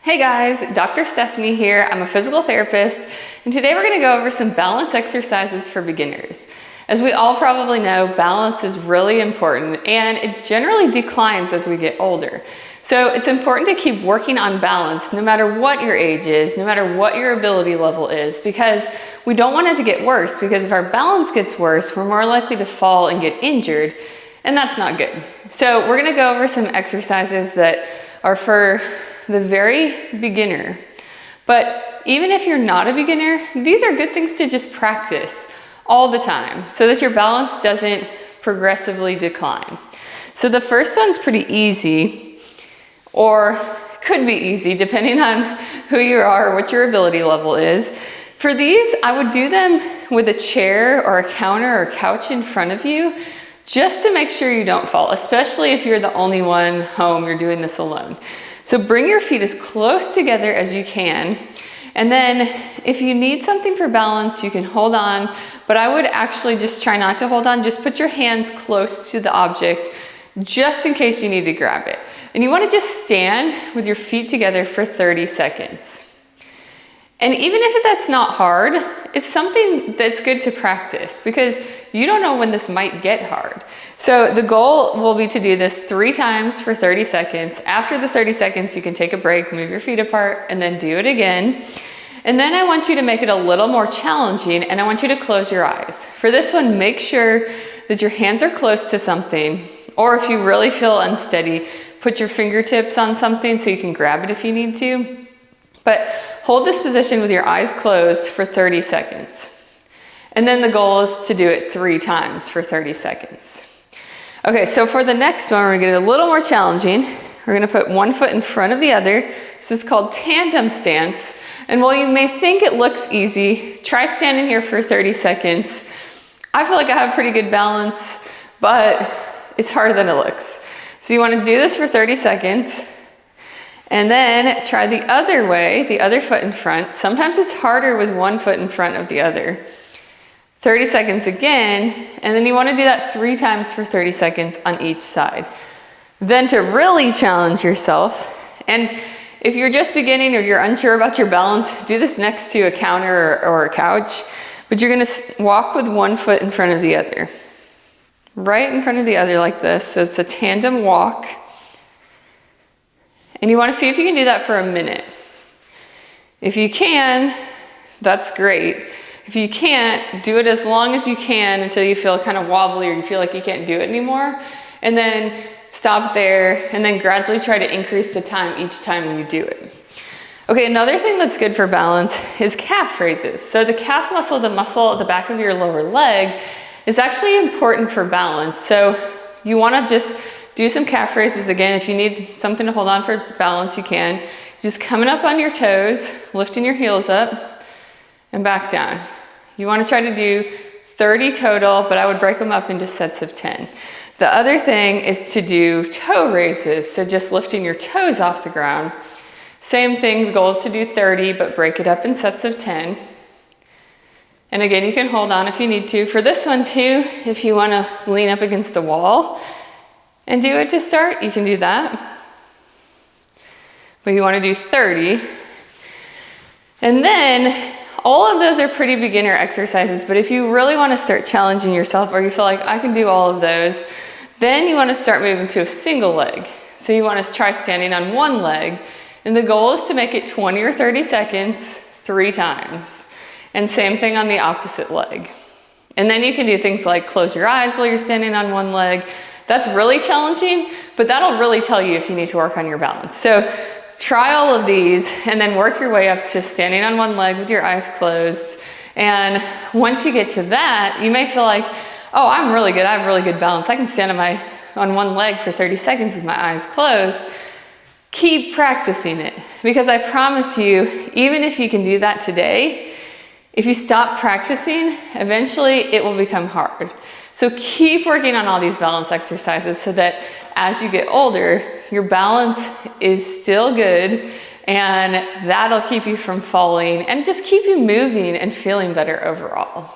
Hey guys, Dr. Stephanie here. I'm a physical therapist, and today we're going to go over some balance exercises for beginners. As we all probably know, balance is really important and it generally declines as we get older. So it's important to keep working on balance no matter what your age is, no matter what your ability level is, because we don't want it to get worse, because if our balance gets worse, we're more likely to fall and get injured, and that's not good. So we're going to go over some exercises that are for the very beginner. But even if you're not a beginner, these are good things to just practice all the time so that your balance doesn't progressively decline. So the first one's pretty easy, or could be easy depending on who you are, what your ability level is. For these, I would do them with a chair or a counter or couch in front of you, just to make sure you don't fall, especially if you're the only one home, you're doing this alone. So bring your feet as close together as you can. And then if you need something for balance, you can hold on, but I would actually just try not to hold on. Just put your hands close to the object just in case you need to grab it. And you want to just stand with your feet together for 30 seconds. And even if that's not hard, it's something that's good to practice because you don't know when this might get hard. So the goal will be to do this 3 times for 30 seconds. After the 30 seconds, you can take a break, move your feet apart, and then do it again. And then I want you to make it a little more challenging, and I want you to close your eyes. For this one, make sure that your hands are close to something, or if you really feel unsteady, put your fingertips on something so you can grab it if you need to. But hold this position with your eyes closed for 30 seconds. And then the goal is to do it 3 times for 30 seconds. Okay, so for the next one, we're gonna get a little more challenging. We're gonna put one foot in front of the other. This is called tandem stance. And while you may think it looks easy, try standing here for 30 seconds. I feel like I have pretty good balance, but it's harder than it looks. So you wanna do this for 30 seconds. And then try the other way, the other foot in front. Sometimes it's harder with one foot in front of the other. 30 seconds again, and then you want to do that 3 times for 30 seconds on each side. Then to really challenge yourself, and if you're just beginning or you're unsure about your balance, do this next to a counter or a couch, but you're going to walk with one foot in front of the other. Right in front of the other like this, so it's a tandem walk. And you want to see if you can do that for a minute. If you can, that's great. If you can't, do it as long as you can until you feel kind of wobbly or you feel like you can't do it anymore. And then stop there and then gradually try to increase the time each time you do it. Okay, another thing that's good for balance is calf raises. So the calf muscle, the muscle at the back of your lower leg, is actually important for balance. So you want to just do some calf raises. Again, if you need something to hold on for balance, you can. Just coming up on your toes, lifting your heels up, and back down. You want to try to do 30 total, but I would break them up into sets of 10. The other thing is to do toe raises, so just lifting your toes off the ground. Same thing, the goal is to do 30, but break it up in sets of 10. And again, you can hold on if you need to. For this one too, if you want to lean up against the wall and do it to start, you can do that. But you want to do 30. And then all of those are pretty beginner exercises, but if you really want to start challenging yourself or you feel like I can do all of those, then you want to start moving to a single leg. So you want to try standing on one leg, and the goal is to make it 20 or 30 seconds 3 times. And same thing on the opposite leg. And then you can do things like close your eyes while you're standing on one leg. That's really challenging, but that'll really tell you if you need to work on your balance. So try all of these and then work your way up to standing on one leg with your eyes closed. And once you get to that, you may feel like, oh, I'm really good. I have really good balance. I can stand on one leg for 30 seconds with my eyes closed. Keep practicing it, because I promise you, even if you can do that today, if you stop practicing, eventually it will become hard. So keep working on all these balance exercises so that as you get older, your balance is still good, and that'll keep you from falling and just keep you moving and feeling better overall.